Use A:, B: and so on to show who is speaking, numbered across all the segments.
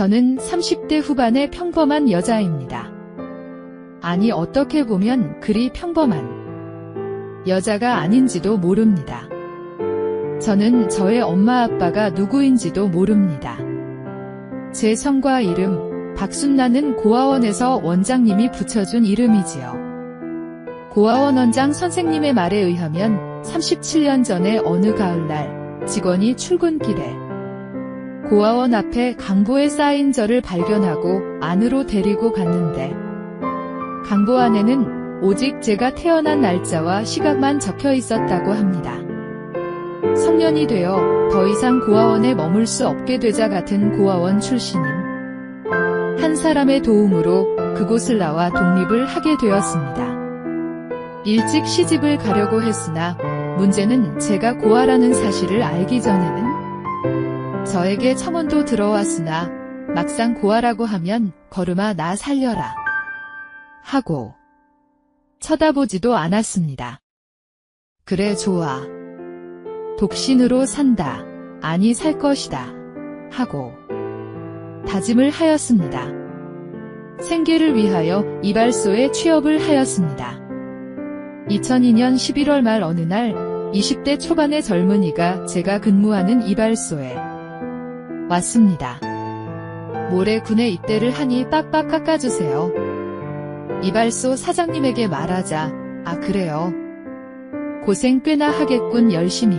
A: 저는 30대 후반의 평범한 여자입니다. 아니, 어떻게 보면 그리 평범한 여자가 아닌지도 모릅니다. 저는 저의 엄마 아빠가 누구인지도 모릅니다. 제 성과 이름, 박순나는 고아원에서 원장님이 붙여준 이름이지요. 고아원 원장 선생님의 말에 의하면 37년 전에 어느 가을날 직원이 출근길에 고아원 앞에 강보에 쌓인 저를 발견하고 안으로 데리고 갔는데 강보 안에는 오직 제가 태어난 날짜와 시각만 적혀 있었다고 합니다. 성년이 되어 더 이상 고아원에 머물 수 없게 되자 같은 고아원 출신인 한 사람의 도움으로 그곳을 나와 독립을 하게 되었습니다. 일찍 시집을 가려고 했으나 문제는 제가 고아라는 사실을 알기 전에는 저에게 청혼도 들어왔으나 막상 고아라고 하면 걸음아 나 살려라 하고 쳐다보지도 않았습니다. 그래 좋아. 독신으로 산다. 아니 살 것이다. 하고 다짐을 하였습니다. 생계를 위하여 이발소에 취업을 하였습니다. 2002년 11월 말 어느 날 20대 초반의 젊은이가 제가 근무하는 이발소에 왔습니다. 모레 군에 입대를 하니 빡빡 깎아주세요. 이발소 사장님에게 말하자. 아 그래요. 고생 꽤나 하겠군. 열심히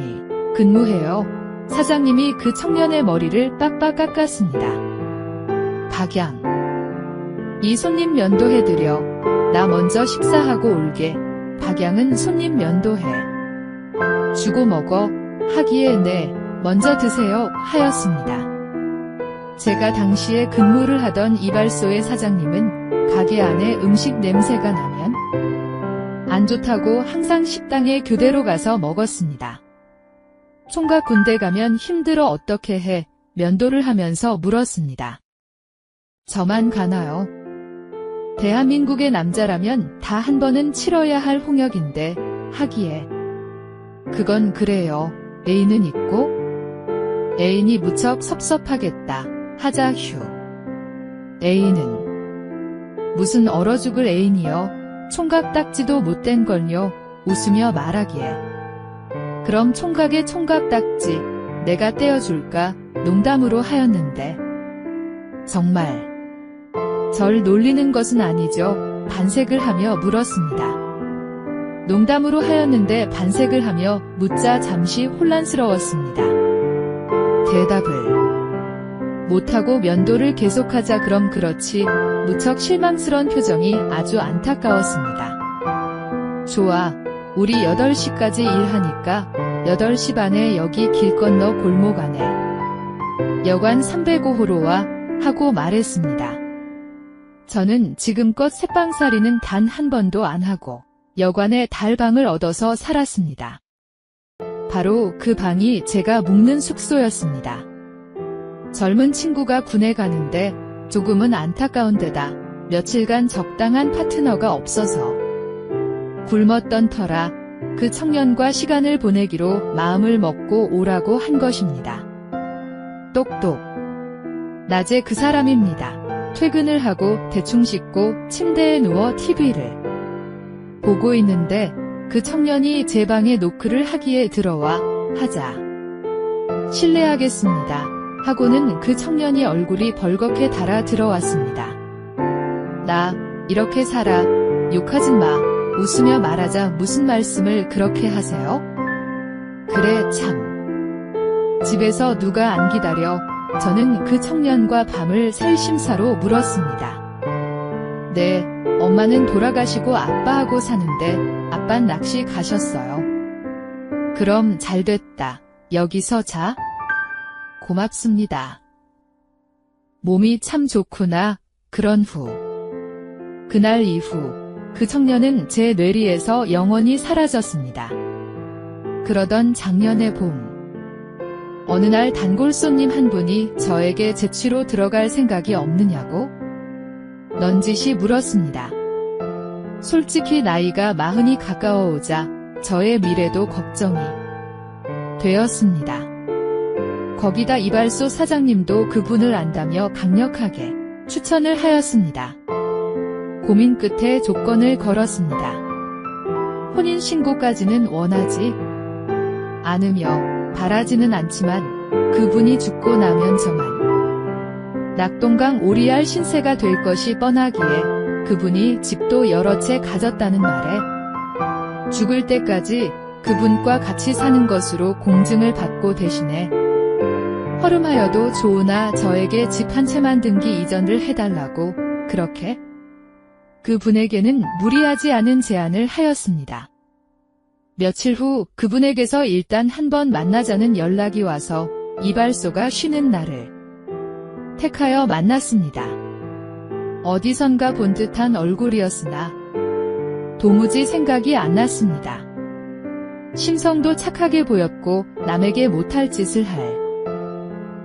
A: 근무해요. 사장님이 그 청년의 머리를 빡빡 깎았습니다. 박양. 이 손님 면도해드려. 나 먼저 식사하고 올게. 박양은 손님 면도해 주고 먹어 하기에 네, 먼저 드세요 하였습니다. 제가 당시에 근무를 하던 이발소의 사장님은 가게 안에 음식 냄새가 나면 안 좋다고 항상 식당에 교대로 가서 먹었습니다. 총각 군대 가면 힘들어 어떻게 해? 면도를 하면서 물었습니다. 저만 가나요? 대한민국의 남자라면 다 한 번은 치러야 할 홍역인데 하기에 그건 그래요. 애인은 있고 애인이 무척 섭섭하겠다 하자 휴. 애인은 무슨 얼어 죽을 애인이여. 총각 딱지도 못된 걸요. 웃으며 말하기에 그럼 총각의 총각 딱지 내가 떼어줄까 농담으로 하였는데 정말 절 놀리는 것은 아니죠. 반색을 하며 물었습니다. 농담으로 하였는데 반색을 하며 묻자 잠시 혼란스러웠습니다. 대답을 못하고 면도를 계속하자 그럼 그렇지. 무척 실망스러운 표정이 아주 안타까웠습니다. 좋아. 우리 8시까지 일하니까 8시 반에 여기 길 건너 골목 안에 여관 305호로 와 하고 말했습니다. 저는 지금껏 새빵살이는 단 한 번도 안 하고 여관에 달방을 얻어서 살았습니다. 바로 그 방이 제가 묵는 숙소였습니다. 젊은 친구가 군에 가는데 조금은 안타까운 데다 며칠간 적당한 파트너가 없어서 굶었던 터라 그 청년과 시간을 보내기로 마음을 먹고 오라고 한 것입니다. 똑똑. 낮에 그 사람입니다. 퇴근을 하고 대충 씻고 침대에 누워 TV를 보고 있는데 그 청년이 제 방에 노크를 하기에 들어와 하자. 실례하겠습니다. 하고는 그 청년이 얼굴이 벌겋게 달아 들어왔습니다. 나 이렇게 살아. 욕하지 마. 웃으며 말하자. 무슨 말씀을 그렇게 하세요? 그래 참. 집에서 누가 안 기다려? 저는 그 청년과 밤을 셀 심사로 물었습니다. 네, 엄마는 돌아가시고 아빠하고 사는데 아빤 낚시 가셨어요. 그럼 잘됐다. 여기서 자. 고맙습니다. 몸이 참 좋구나. 그런 후. 그날 이후 그 청년은 제 뇌리에서 영원히 사라졌습니다. 그러던 작년의 봄. 어느 날 단골 손님 한 분이 저에게 재취로 들어갈 생각이 없느냐고 넌지시 물었습니다. 솔직히 나이가 40이 가까워오자 저의 미래도 걱정이 되었습니다. 거기다 이발소 사장님도 그분을 안다며 강력하게 추천을 하였습니다. 고민 끝에 조건을 걸었습니다. 혼인신고까지는 원하지 않으며 바라지는 않지만 그분이 죽고 나면 저만 낙동강 오리알 신세가 될 것이 뻔하기에 그분이 집도 여러 채 가졌다는 말에 죽을 때까지 그분과 같이 사는 것으로 공증을 받고 대신에 허름하여도 좋으나 저에게 집 한 채만 등기 이전을 해달라고 그렇게 그분에게는 무리하지 않은 제안을 하였습니다. 며칠 후 그분에게서 일단 한번 만나자는 연락이 와서 이발소가 쉬는 날을 택하여 만났습니다. 어디선가 본 듯한 얼굴이었으나 도무지 생각이 안 났습니다. 심성도 착하게 보였고 남에게 못할 짓을 할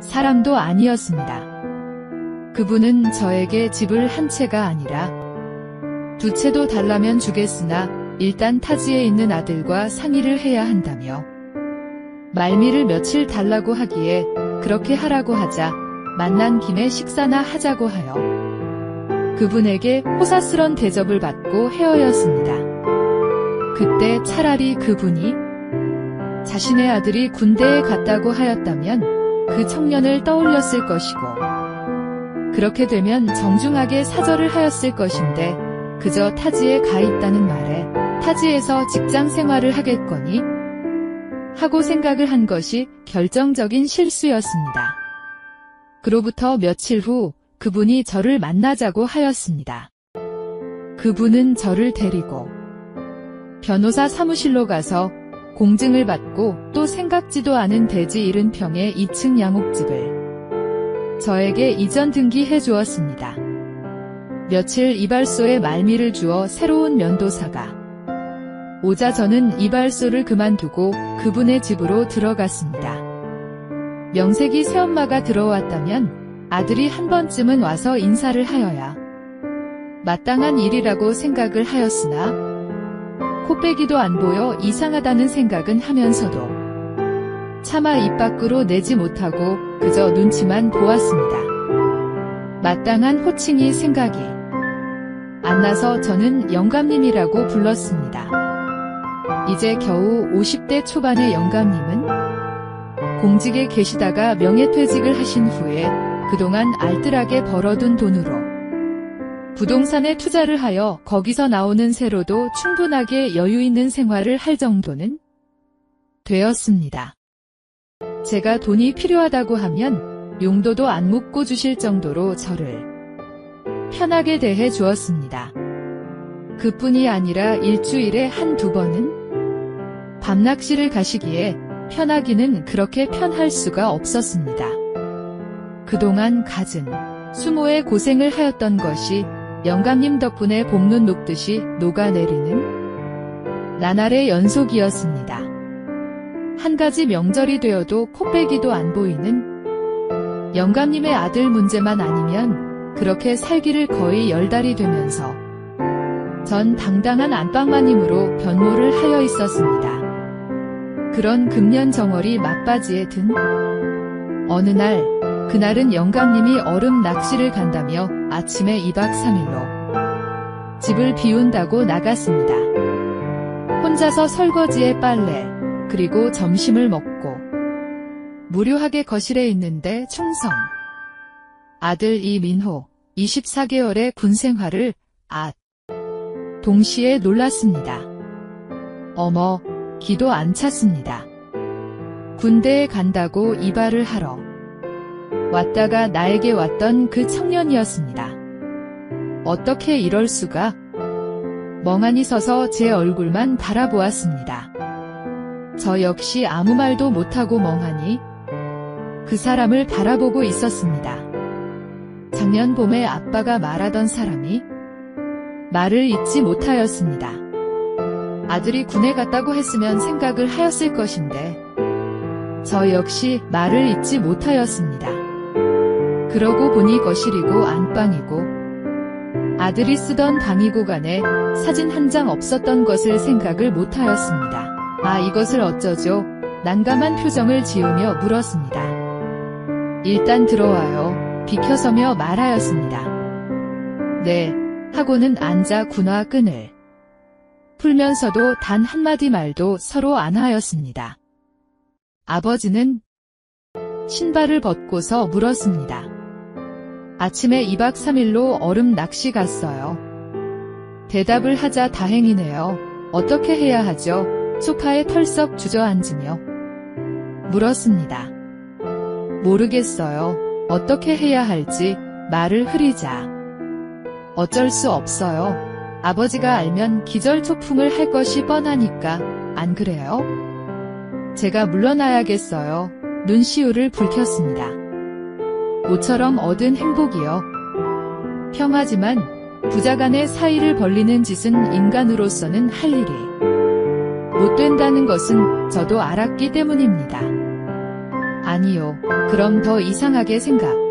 A: 사람도 아니었습니다. 그분은 저에게 집을 한 채가 아니라 두 채도 달라면 주겠으나 일단 타지에 있는 아들과 상의를 해야 한다며 말미를 며칠 달라고 하기에 그렇게 하라고 하자 만난 김에 식사나 하자고 하여 그분에게 호사스런 대접을 받고 헤어졌습니다. 그때 차라리 그분이 자신의 아들이 군대에 갔다고 하였다면 그 청년을 떠올렸을 것이고 그렇게 되면 정중하게 사절을 하였을 것인데 그저 타지에 가 있다는 말에 타지에서 직장 생활을 하겠거니 하고 생각을 한 것이 결정적인 실수였습니다. 그로부터 며칠 후 그분이 저를 만나자고 하였습니다. 그분은 저를 데리고 변호사 사무실로 가서 공증을 받고 또 생각지도 않은 대지 70평의 2층 양옥집을 저에게 이전 등기해 주었습니다. 며칠 이발소에 말미를 주어 새로운 면도사가 오자 저는 이발소를 그만두고 그분의 집으로 들어갔습니다. 명색이 새엄마가 들어왔다면 아들이 한 번쯤은 와서 인사를 하여야 마땅한 일이라고 생각을 하였으나 코빼기도 안 보여 이상하다는 생각은 하면서도 차마 입 밖으로 내지 못하고 그저 눈치만 보았습니다. 마땅한 호칭이 생각이 안 나서 저는 영감님이라고 불렀습니다. 이제 겨우 50대 초반의 영감님은 공직에 계시다가 명예퇴직을 하신 후에 그동안 알뜰하게 벌어둔 돈으로 부동산에 투자를 하여 거기서 나오는 세로도 충분하게 여유 있는 생활을 할 정도는 되었습니다. 제가 돈이 필요하다고 하면 용도도 안 묻고 주실 정도로 저를 편하게 대해 주었습니다. 그뿐이 아니라 일주일에 한두 번은 밤낚시를 가시기에 편하기는 그렇게 편할 수가 없었습니다. 그동안 갖은 수모의 고생을 하였던 것이 영감님 덕분에 봄눈 녹듯이 녹아내리는 나날의 연속이었습니다. 한 가지 명절이 되어도 코빼기도 안 보이는 영감님의 아들 문제만 아니면 그렇게 살기를 거의 10달이 되면서 전 당당한 안방마님으로 변모를 하여 있었습니다. 그런 금년정월이 막바지에 든 어느 날, 그날은 영감님이 얼음 낚시를 간다며 아침에 2박 3일로 집을 비운다고 나갔습니다. 혼자서 설거지에 빨래, 그리고 점심을 먹고 무료하게 거실에 있는데 충성. 아들 이민호, 24개월의 군생활을 동시에 놀랐습니다. 어머, 기도 안 찼습니다. 군대에 간다고 이발을 하러 왔다가 나에게 왔던 그 청년이었습니다. 어떻게 이럴 수가? 멍하니 서서 제 얼굴만 바라보았습니다. 저 역시 아무 말도 못하고 멍하니 그 사람을 바라보고 있었습니다. 작년 봄에 아빠가 말하던 사람이 말을 잊지 못하였습니다. 아들이 군에 갔다고 했으면 생각을 하였을 것인데 저 역시 말을 잊지 못하였습니다. 그러고 보니 거실이고 안방이고 아들이 쓰던 방이고 간에 사진 한 장 없었던 것을 생각을 못하였습니다. 아, 이것을 어쩌죠? 난감한 표정을 지으며 물었습니다. 일단 들어와요. 비켜서며 말하였습니다. 네, 하고는 앉아 군화 끈을 풀면서도 단 한마디 말도 서로 안 하였습니다. 아버지는 신발을 벗고서 물었습니다. 아침에 2박 3일로 얼음 낚시 갔어요. 대답을 하자 다행이네요. 어떻게 해야 하죠? 소파에 털썩 주저앉으며 물었습니다. 모르겠어요. 어떻게 해야 할지 말을 흐리자. 어쩔 수 없어요. 아버지가 알면 기절초풍을 할 것이 뻔하니까 안 그래요? 제가 물러나야겠어요. 눈시울을 붉혔습니다. 모처럼 얻은 행복이요. 평하지만 부자간의 사이를 벌리는 짓은 인간으로서는 할 일이 못 된다는 것은 저도 알았기 때문입니다. 아니요. 그럼 더 이상하게 생각하십니다.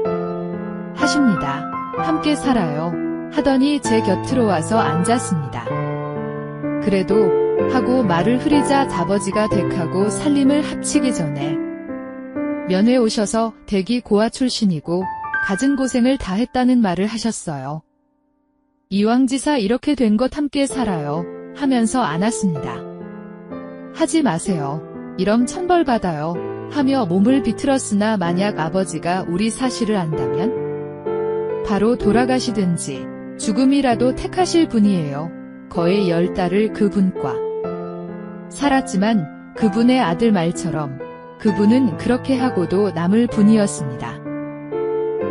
A: 함께 살아요. 하더니 제 곁으로 와서 앉았습니다. 그래도 하고 말을 흐리자 아버지가 댁하고 살림을 합치기 전에 면회 오셔서 댁이 고아 출신이고 갖은 고생을 다 했다는 말을 하셨어요. 이왕지사 이렇게 된 것 함께 살아요 하면서 안았습니다. 하지 마세요. 이럼 천벌받아요 하며 몸을 비틀었으나 만약 아버지가 우리 사실을 안다면 바로 돌아가시든지 죽음이라도 택하실 분이에요. 거의 10달을 그분과 살았지만 그분의 아들 말처럼 그분은 그렇게 하고도 남을 분이었습니다.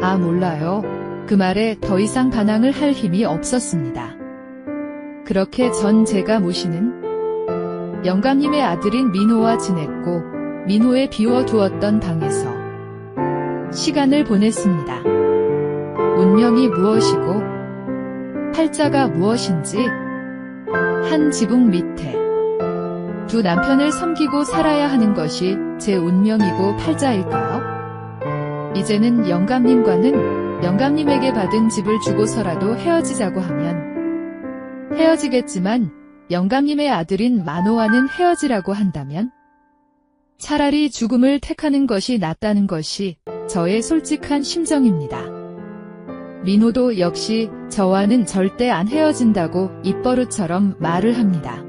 A: 아 몰라요. 그 말에 더 이상 반항을 할 힘이 없었습니다. 그렇게 전 제가 모시는 영감님의 아들인 민호와 지냈고 민호에 비워두었던 방에서 시간을 보냈습니다. 운명이 무엇이고 팔자가 무엇인지 한 지붕 밑에 두 남편을 섬기고 살아야 하는 것이 제 운명이고 팔자일까요? 이제는 영감님과는 영감님에게 받은 집을 주고서라도 헤어지자고 하면 헤어지겠지만 영감님의 아들인 만호와는 헤어지라고 한다면 차라리 죽음을 택하는 것이 낫다는 것이 저의 솔직한 심정입니다. 민호도 역시 저와는 절대 안 헤어진다고 입버릇처럼 말을 합니다.